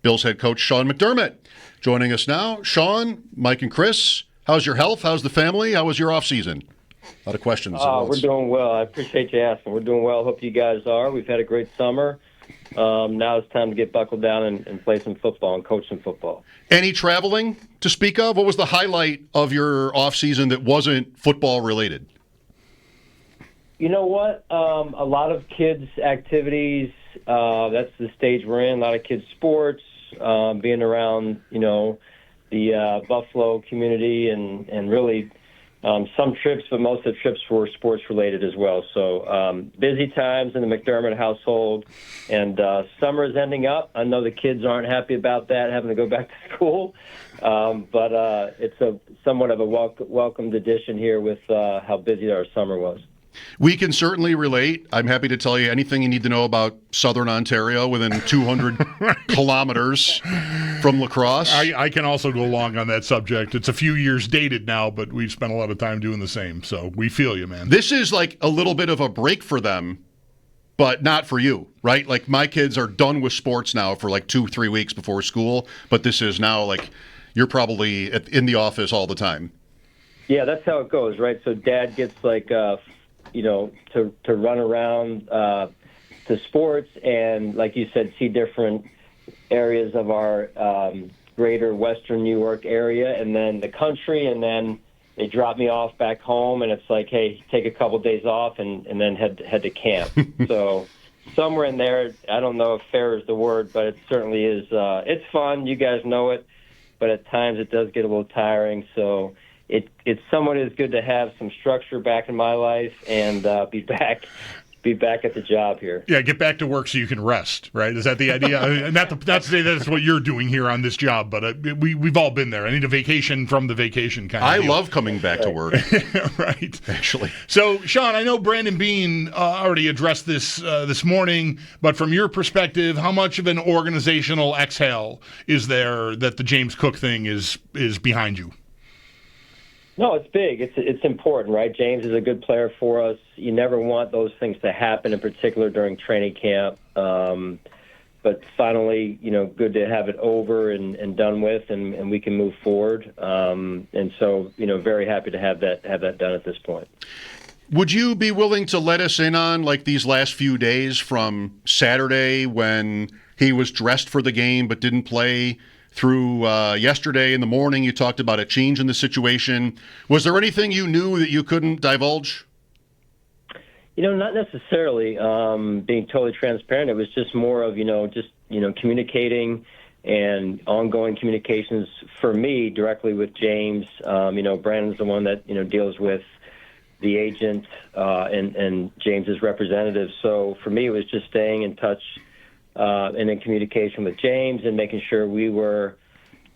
Bills head coach Sean McDermott. Joining us now, Sean, Mike, and Chris. How's your health? How's the family? How was your offseason? A lot of questions. We're doing well. I appreciate you asking. We're doing well. Hope you guys are. We've had a great summer. Now it's time to get buckled down and play some football and coach some football. Any traveling to speak of? What was the highlight of your offseason that wasn't football related? You know what? A lot of kids' activities. That's the stage we're in. A lot of kids' sports, being around, the Buffalo community and really some trips, but most of the trips were sports-related as well. So busy times in the McDermott household, and summer is ending up. I know the kids aren't happy about that, having to go back to school, but it's somewhat of a welcomed addition here with how busy our summer was. We can certainly relate. I'm happy to tell you anything you need to know about Southern Ontario within 200 kilometers from La Crosse. I can also go along on that subject. It's a few years dated now, but we've spent a lot of time doing the same. So we feel you, man. This is like a little bit of a break for them, but not for you, right? Like my kids are done with sports now for like 2-3 weeks before school, but this is now like you're probably in the office all the time. Yeah, that's how it goes, right? So dad gets like to run around to sports and, like you said, see different areas of our greater Western New York area and then the country, and then they drop me off back home, and it's like, hey, take a couple days off and then head to camp. So somewhere in there, I don't know if fair is the word, but it certainly is. It's fun. You guys know it, but at times it does get a little tiring. So it's somewhat as good to have some structure back in my life and be back at the job here. Yeah, get back to work so you can rest, right? Is that the idea? Not to say that's what you're doing here on this job, but we've all been there. I need a vacation from the vacation kind of deal. I love coming back to work. Right. Actually. So, Sean, I know Brandon Beane already addressed this morning, but from your perspective, how much of an organizational exhale is there that the James Cook thing is behind you? No, it's big. It's important, right? James is a good player for us. You never want those things to happen, in particular during training camp. But finally, good to have it over and done with, and we can move forward. And so, very happy to have that done at this point. Would you be willing to let us in on like these last few days from Saturday when he was dressed for the game but didn't play? Through yesterday in the morning, you talked about a change in the situation. Was there anything you knew that you couldn't divulge? Not necessarily being totally transparent. It was just more of, communicating and ongoing communications for me directly with James. Brandon's the one that, deals with the agent and James's representative. So for me, it was just staying in touch and in communication with James and making sure we were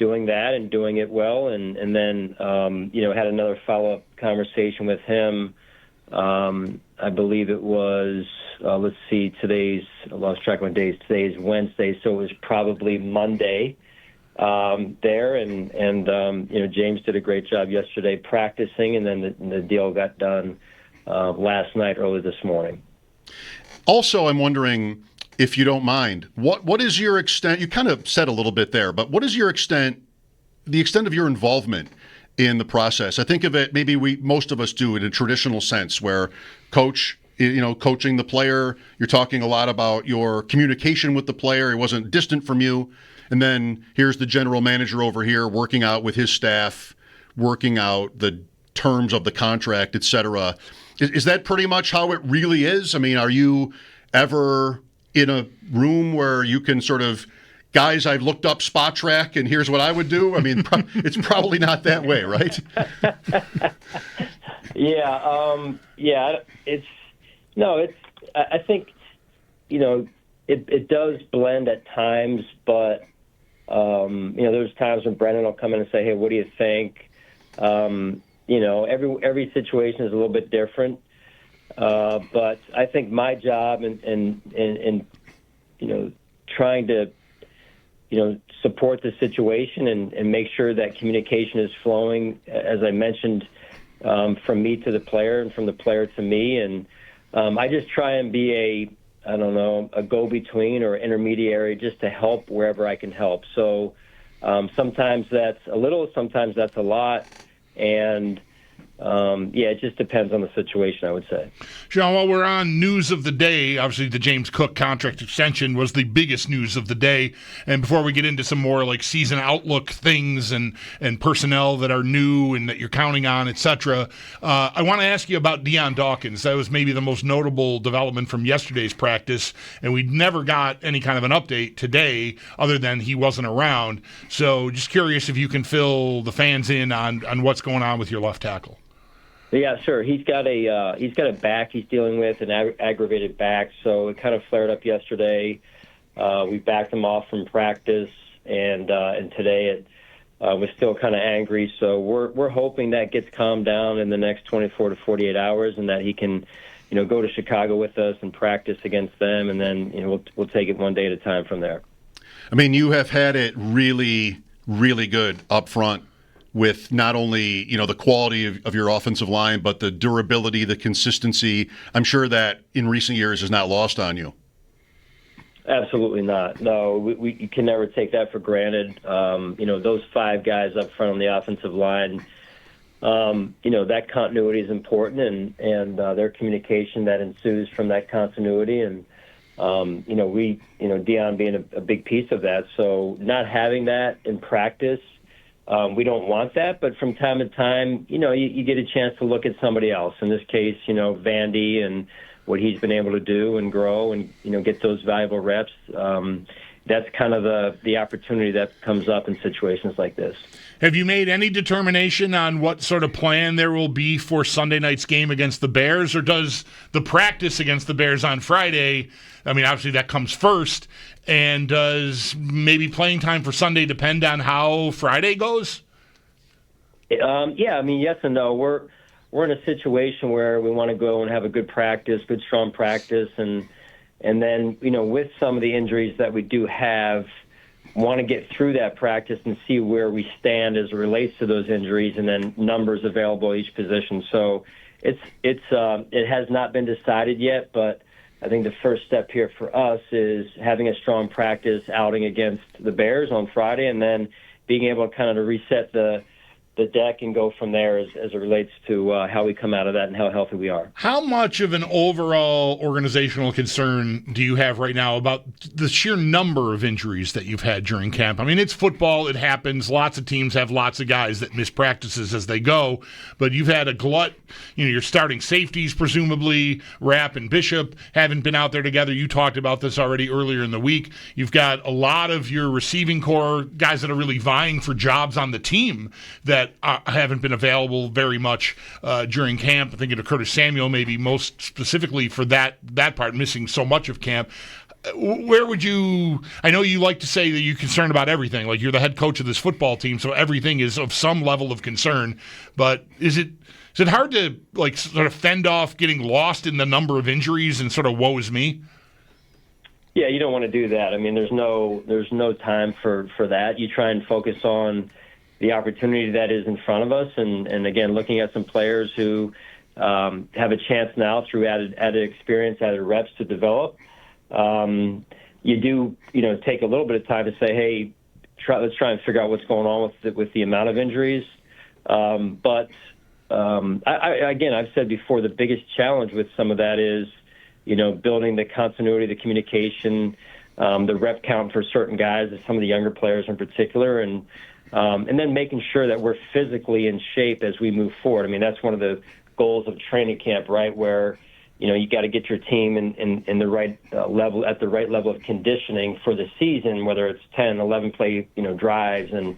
doing that and doing it well. And then, had another follow-up conversation with him. I believe it was, I lost track of my days. Today's Wednesday, so it was probably Monday there. And James did a great job yesterday practicing, and then the deal got done last night, early this morning. Also, I'm wondering, if you don't mind, what is your extent? You kind of said a little bit there, but what is the extent of your involvement in the process? I think of it, maybe most of us do in a traditional sense, where coaching the player, you're talking a lot about your communication with the player. He wasn't distant from you. And then here's the general manager over here working out with his staff, working out the terms of the contract, et cetera. Is that pretty much how it really is? I mean, are you ever in a room where you can sort of, guys, I've looked up Spot Track and here's what I would do? I mean, it's probably not that way, right? I think, it does blend at times, but, there's times when Brendan will come in and say, hey, what do you think? Every situation is a little bit different. But I think my job in trying to, support the situation and make sure that communication is flowing, as I mentioned, from me to the player and from the player to me. And I just try and be I don't know, a go-between or intermediary just to help wherever I can help. So sometimes that's a little, sometimes that's a lot. And it just depends on the situation, I would say. Sean, while we're on news of the day, obviously the James Cook contract extension was the biggest news of the day. And before we get into some more like season outlook things and personnel that are new and that you're counting on, etc., I want to ask you about Dion Dawkins. That was maybe the most notable development from yesterday's practice, and we never got any kind of an update today other than he wasn't around. So just curious if you can fill the fans in on what's going on with your left tackle. Yeah, sure. He's got a back he's dealing with, an aggravated back. So it kind of flared up yesterday. We backed him off from practice, and today it was still kind of angry. So we're hoping that gets calmed down in the next 24 to 48 hours, and that he can, go to Chicago with us and practice against them, and then we'll take it one day at a time from there. I mean, you have had it really, really good up front, with not only, the quality of your offensive line, but the durability, the consistency. I'm sure that in recent years is not lost on you. Absolutely not. No, you can never take that for granted. Those 5 guys up front on the offensive line, that continuity is important, and their communication that ensues from that continuity. And, Dion being a big piece of that. So not having that in practice, we don't want that, but from time to time, you get a chance to look at somebody else. In this case, Vandy and what he's been able to do and grow and, get those valuable reps. That's kind of the opportunity that comes up in situations like this. Have you made any determination on what sort of plan there will be for Sunday night's game against the Bears, or does the practice against the Bears on Friday, I mean, obviously that comes first, and does maybe playing time for Sunday depend on how Friday goes? Yes and no. We're in a situation where we want to go and have a good practice, good strong practice, and then with some of the injuries that we do have, want to get through that practice and see where we stand as it relates to those injuries, and then numbers available at each position. So it has not been decided yet, but I think the first step here for us is having a strong practice outing against the Bears on Friday, and then being able to kind of reset the deck and go from there as it relates to how we come out of that and how healthy we are. How much of an overall organizational concern do you have right now about the sheer number of injuries that you've had during camp? I mean, it's football. It happens. Lots of teams have lots of guys that miss practices as they go, but you've had a glut. Your starting safeties, presumably, Rapp and Bishop, haven't been out there together. You talked about this already earlier in the week. You've got a lot of your receiving core guys that are really vying for jobs on the team that haven't been available very much during camp. I think of Curtis Samuel maybe most specifically for that part, missing so much of camp. Where would you – I know you like to say that you're concerned about everything, like you're the head coach of this football team, so everything is of some level of concern, but is it hard to like sort of fend off getting lost in the number of injuries and sort of woe is me? Yeah, you don't want to do that. I mean, there's no time for that. You try and focus on the opportunity that is in front of us, and again, looking at some players who have a chance now through added experience, added reps to develop. You do, take a little bit of time to say, hey, let's try and figure out what's going on with the amount of injuries. But I've said before, the biggest challenge with some of that is, building the continuity, the communication, the rep count for certain guys, some of the younger players in particular, and then making sure that we're physically in shape as we move forward. I mean, that's one of the goals of training camp, right, where you got to get your team in the right level, at the right level of conditioning for the season, whether it's 10, 11 play drives and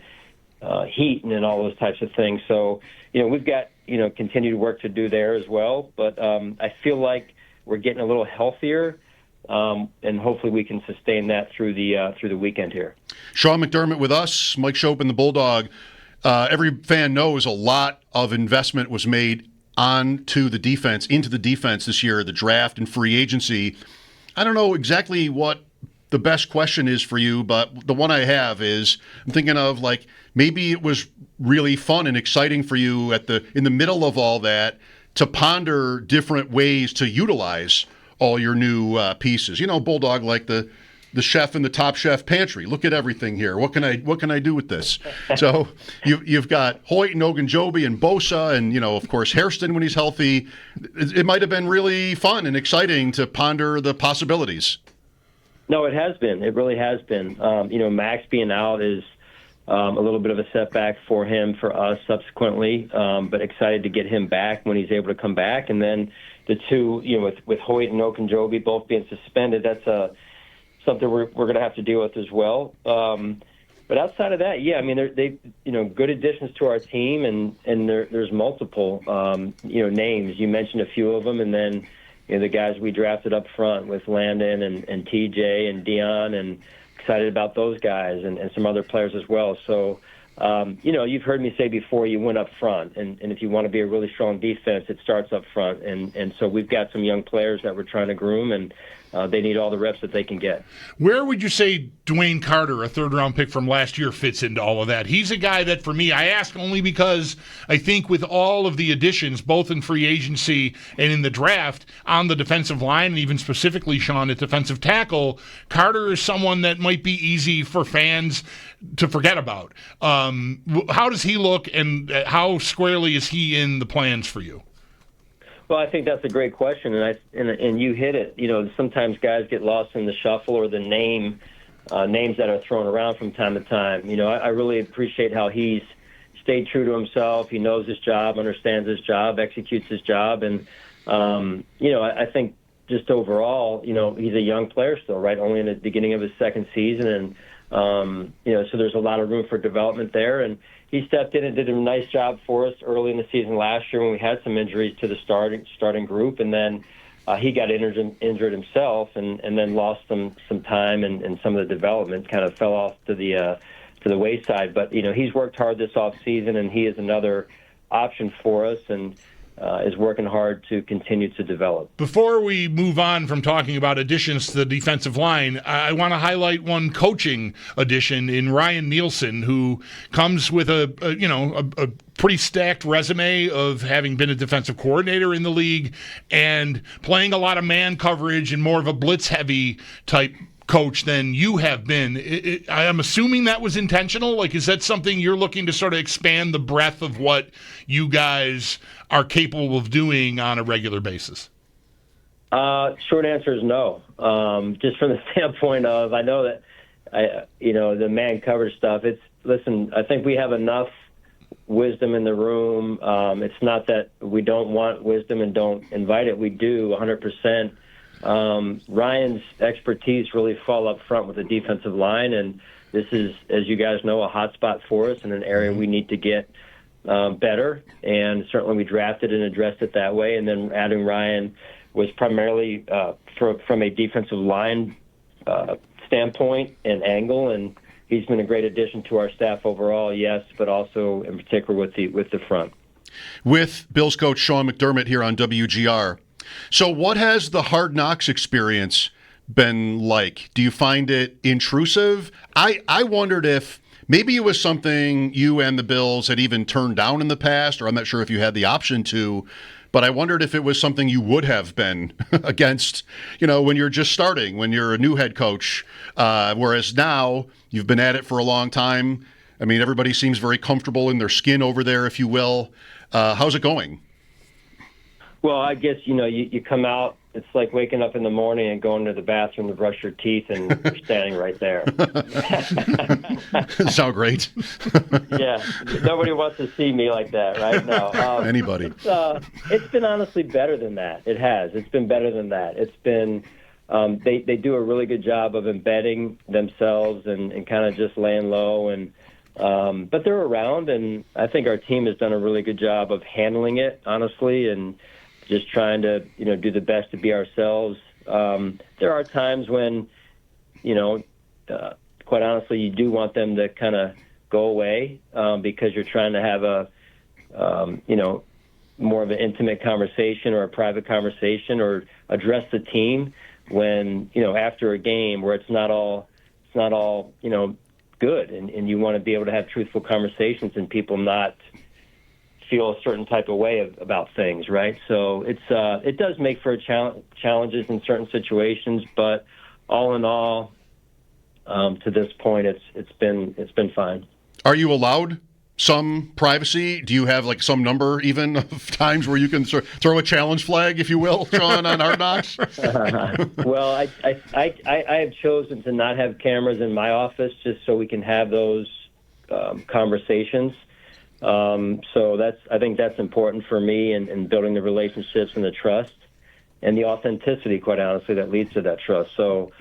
heat and all those types of things. So we've got continued work to do there as well. But I feel like we're getting a little healthier. And hopefully we can sustain that through the weekend here. Sean McDermott with us, Mike Schopp and the Bulldog. Every fan knows a lot of investment was made into the defense this year, the draft and free agency. I don't know exactly what the best question is for you, but the one I have is I'm thinking of like maybe it was really fun and exciting for you in the middle of all that to ponder different ways to utilize all your new pieces. Bulldog, like the chef in the Top Chef pantry. Look at everything here. What can I do with this? So you've got Hoyt and Ogunjobi and Bosa and, of course, Hairston when he's healthy. It might have been really fun and exciting to ponder the possibilities. No, it has been. It really has been. Max being out is a little bit of a setback for him, for us subsequently, but excited to get him back when he's able to come back. And then the two, with Hoyt and Ogunjobi both being suspended, that's something we're going to have to deal with as well. But outside of that, yeah, I mean, they good additions to our team, and there's multiple names. You mentioned a few of them, and then the guys we drafted up front with Landon and TJ and Dion, and excited about those guys and some other players as well. So, you've heard me say before, you win up front, and if you want to be a really strong defense, it starts up front. And so we've got some young players that we're trying to groom, and they need all the reps that they can get. Where would you say Dwayne Carter, a third-round pick from last year, fits into all of that? He's a guy that, for me, I ask only because I think with all of the additions, both in free agency and in the draft, on the defensive line, and even specifically, Sean, at defensive tackle, Carter is someone that might be easy for fans to forget about. How does he look, and how squarely is he in the plans for you? Well, I think that's a great question, and you hit it. Sometimes guys get lost in the shuffle or the names that are thrown around from time to time. I really appreciate how he's stayed true to himself. He knows his job, understands his job, executes his job, and I think just overall, he's a young player still, right? Only in the beginning of his second season, and so there's a lot of room for development there. And he stepped in and did a nice job for us early in the season last year when we had some injuries to the starting group, and then he got injured himself, and then lost some time, and some of the development kind of fell off to the wayside. But he's worked hard this off season, and he is another option for us, and is working hard to continue to develop. Before we move on from talking about additions to the defensive line, I want to highlight one coaching addition in Ryan Nielsen, who comes with a pretty stacked resume of having been a defensive coordinator in the league and playing a lot of man coverage and more of a blitz-heavy type coach than you have been. I am assuming that was intentional. Like, is that something you're looking to sort of expand the breadth of what you guys are capable of doing on a regular basis? Short answer is no. Just from the standpoint of, I know that, the man coverage stuff, I think we have enough wisdom in the room. It's not that we don't want wisdom and don't invite it. We do 100%. Ryan's expertise really fall up front with the defensive line, and this is, as you guys know, a hot spot for us in an area we need to get better, and certainly we drafted and addressed it that way. And then adding Ryan was primarily from a defensive line standpoint and angle, and he's been a great addition to our staff overall, yes, but also in particular with the front. With Bills coach Sean McDermott here on WGR. So what has the Hard Knocks experience been like? Do you find it intrusive? I wondered if maybe it was something you and the Bills had even turned down in the past, or I'm not sure if you had the option to, but I wondered if it was something you would have been against, when you're just starting, when you're a new head coach, whereas now you've been at it for a long time. I mean, everybody seems very comfortable in their skin over there, if you will. How's it going? Well, I guess, you come out, it's like waking up in the morning and going to the bathroom to brush your teeth, and you're standing right there. Sound great. Yeah, nobody wants to see me like that, right? No. Anybody. It's been honestly better than that. It has. It's been better than that. It's been, they do a really good job of embedding themselves and kind of just laying low, and but they're around, and I think our team has done a really good job of handling it, honestly, and just trying to, do the best to be ourselves. There are times when, quite honestly, you do want them to kind of go away because you're trying to have more of an intimate conversation or a private conversation, or address the team when, after a game where it's not all good, and you want to be able to have truthful conversations and people not feel a certain type of way about things, right? So it does make for challenges in certain situations, but all in all, to this point, it's been fine. Are you allowed some privacy? Do you have like some number even of times where you can throw a challenge flag, if you will, Sean, on Hard Knocks? Well, I have chosen to not have cameras in my office just so we can have those conversations. So I think that's important for me in building the relationships and the trust and the authenticity, quite honestly, that leads to that trust. So,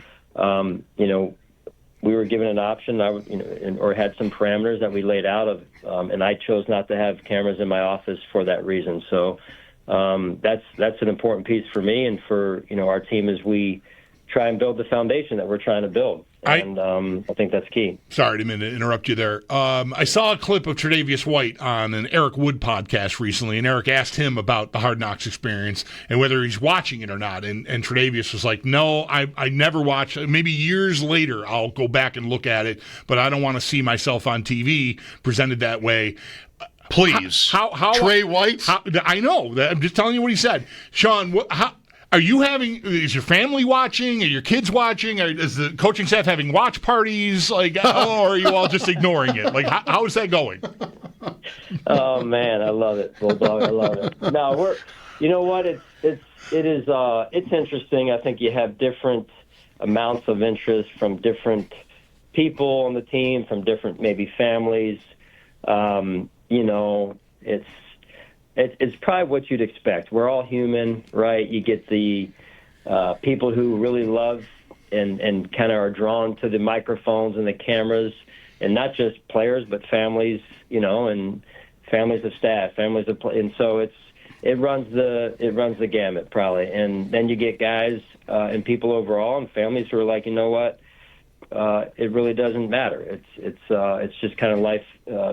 we were given an option, or had some parameters that we laid out and I chose not to have cameras in my office for that reason. So that's an important piece for me and for our team as we try and build the foundation that we're trying to build. And I think that's key. Sorry, I didn't mean to interrupt you there. I saw a clip of Tre'Davious White on an Eric Wood podcast recently, and Eric asked him about the Hard Knocks experience and whether he's watching it or not. And Tre'Davious was like, no, I never watch. Maybe years later I'll go back and look at it, but I don't want to see myself on TV presented that way. Please. How Trey White? I know. I'm just telling you what he said. Sean, is your family watching? Are your kids watching? Is the coaching staff having watch parties? Or are you all just ignoring it? Like, how is that going? Oh man, I love it, Bulldog. I love it. No, you know what? It's interesting. I think you have different amounts of interest from different people on the team, from different maybe families. It's probably what you'd expect. We're all human, right? You get the people who really love and kind of are drawn to the microphones and the cameras, and not just players, but families, and families of staff, families of and so it runs the gamut probably. And then you get guys and people overall and families who are like, you know what? It really doesn't matter. It's just kind of life,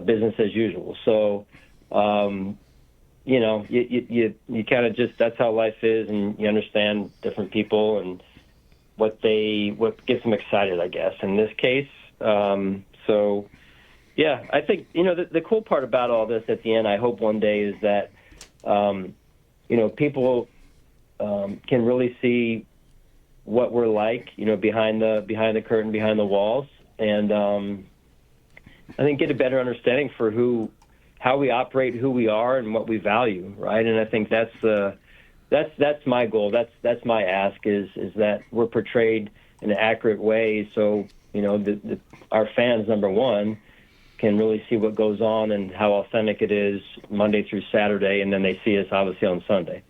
business as usual. So. You kind of just, that's how life is, and you understand different people and what gets them excited, I guess, in this case. So, yeah, I think, the cool part about all this at the end, I hope one day, is that, people can really see what we're like, behind the curtain, behind the walls, and I think get a better understanding for how we operate, who we are, and what we value, right? And I think that's my goal. That's my ask is that we're portrayed in an accurate way, so our fans, number one, can really see what goes on and how authentic it is Monday through Saturday, and then they see us obviously on Sunday.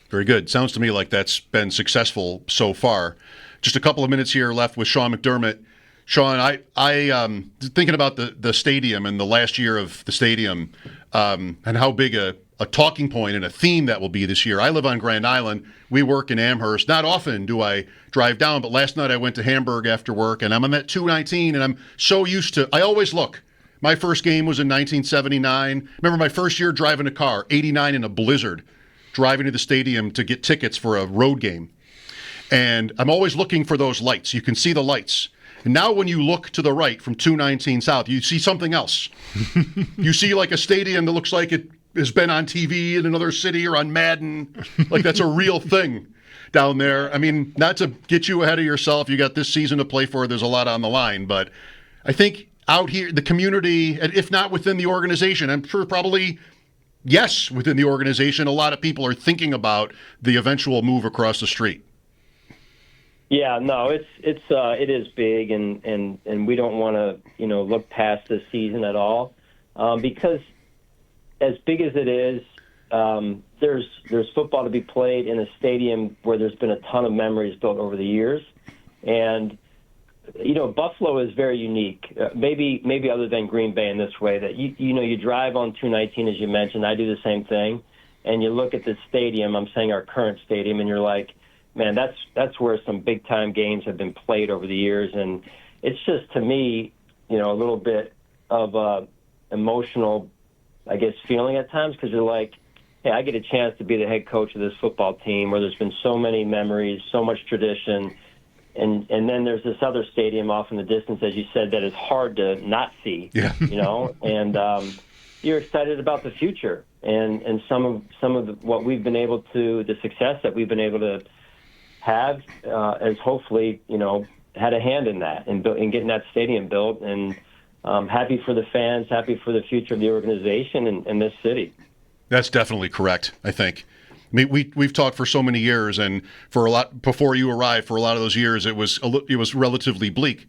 Very good. Sounds to me like that's been successful so far. Just a couple of minutes here left with Sean McDermott. Sean, I thinking about the stadium and the last year of the stadium and how big a talking point and a theme that will be this year. I live on Grand Island. We work in Amherst. Not often do I drive down, but last night I went to Hamburg after work, and I'm at 219, and I'm so used to – I always look. My first game was in 1979. Remember my first year driving a car, 89 in a blizzard, driving to the stadium to get tickets for a road game. And I'm always looking for those lights. You can see the lights. And now when you look to the right from 219 South, you see something else. You see like a stadium that looks like it has been on TV in another city or on Madden. Like that's a real thing down there. I mean, not to get you ahead of yourself. You got this season to play for. There's a lot on the line. But I think out here, the community, if not within the organization, I'm sure probably, yes, within the organization, a lot of people are thinking about the eventual move across the street. Yeah, no, it is big, and we don't want to look past this season at all, because as big as it is, there's football to be played in a stadium where there's been a ton of memories built over the years, and Buffalo is very unique, maybe other than Green Bay in this way that you drive on 219 as you mentioned. I do the same thing, and you look at this stadium. I'm saying our current stadium, and you're like, man, that's where some big time games have been played over the years, and it's just to me, a little bit of emotional, I guess, feeling at times because you're like, hey, I get a chance to be the head coach of this football team where there's been so many memories, so much tradition, and then there's this other stadium off in the distance, as you said, that is hard to not see, yeah. and you're excited about the future. and some of what we've been able to, the success that we've been able to have, has hopefully, had a hand in that, in getting that stadium built. And happy for the fans, happy for the future of the organization and this city. That's definitely correct, I think. I mean, we've talked for so many years, and for a lot before you arrived, for a lot of those years, it was relatively bleak.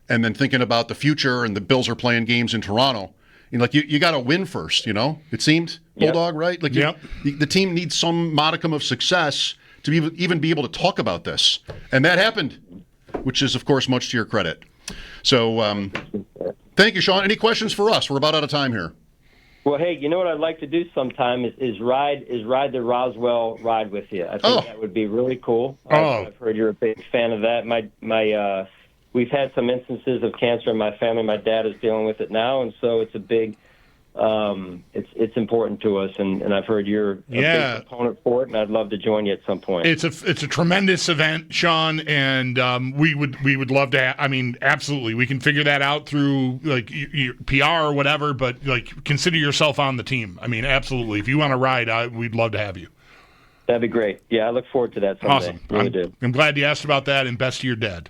And then thinking about the future, and the Bills are playing games in Toronto, you got to win first. It seemed, Bulldog, right? The team needs some modicum of success to even be able to talk about this, and that happened, which is, of course, much to your credit. So, thank you, Sean. Any questions for us? We're about out of time here. Well, hey, you know what I'd like to do sometime is ride the Roswell ride with you. I think that would be really cool. I've heard you're a big fan of that. We've had some instances of cancer in my family. My dad is dealing with it now, and so it's a big. It's important to us, and I've heard you're a big proponent for it, and I'd love to join you at some point. It's a tremendous event, Sean, and we would love to. Absolutely, we can figure that out through your PR or whatever. But consider yourself on the team. Absolutely, if you want to ride, we'd love to have you. That'd be great. Yeah, I look forward to that someday. Awesome. Really do. I'm glad you asked about that, and best to your dad.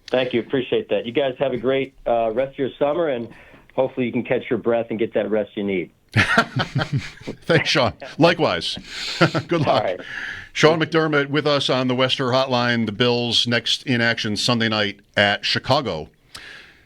Thank you. Appreciate that. You guys have a great rest of your summer, and hopefully you can catch your breath and get that rest you need. Thanks, Sean. Likewise. Good luck. All right. Sean McDermott with us on the Wester Hotline. The Bills next in action Sunday night at Chicago.